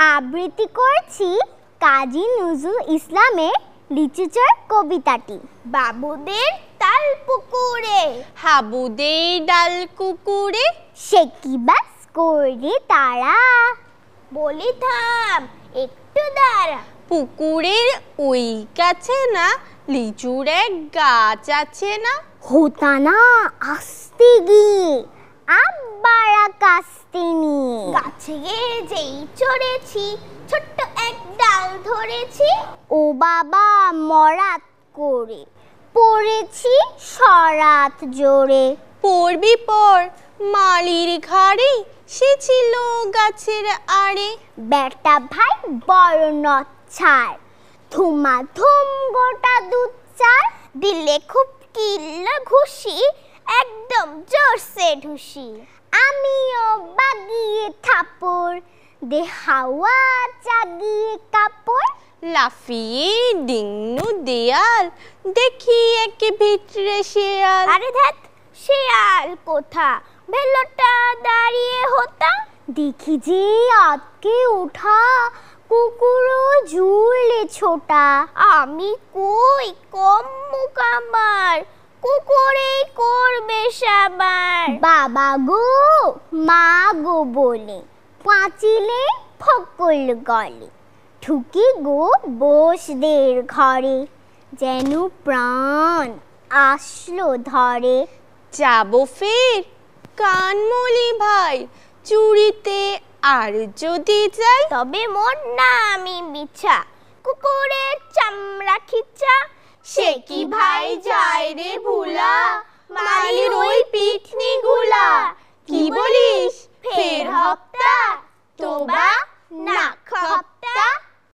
আবৃত্তি করছি কাজী নজরুল ইসলামের লিচুচর কবিতাটি। বাবুদের তাল পুকুরে, হাবুদের ডাল কুকুরে, সে কি বাস করে তারা। বলি থাম একটু দাঁড়া, পুকুরের ওই কাছে না লিচুর এক গাছ আছে না। হোতা না আসতে গিয়ে আব্বারা কাস্তে নিয়ে, গাছে গিয়ে যেই চড়েছি ছোট্ট এক ডাল ধরেছি, ও বাবা মরাত করে পড়েছি সরাত জোরে। পড়বি পর মালির ঘাড়ে, সে ছিল গাছের আড়ে। বেটা ভাই বড় নচ্ছার, ধুমাধুম গোটা দুধ চার, দিলে খুব কিল্লা ঘুষি, একদম জোরসে ঢুসি। আমিও বাগিয়ে থাপড়, দে হাওয়া চাগিয়ে কাপড়। লাফিয়ে ডিঙ্গু দেয়াল, দেখি একে ভিতরে শেয়াল। আরে ধ্যাত, শেয়াল কোথা, ভেলোটা দাঁড়িয়ে হোতা। দেখি যে আটকে ওঠা, কুকুরও জুড়লে ছোটা। আমি কই কম মুখ আমার, কুকুরেই করবে সাবার। বাবা গো মা গো বলে পাঁচিলে ফকল গলে, ঠুকি গো বোসদের ঘরে, যেন প্রাণ আসলো ধরে। যাবো ফের কানমলি ভাই, চুরিতে আর যদি যাই, তবে মোর না আমি বিছা, কুকুরের চামড়া খিচা। সে কি ভাই যায় রে ভুলা, মালির ওই পিঠনি গুলা। কি বলিস ফের হপ্তা, তোবা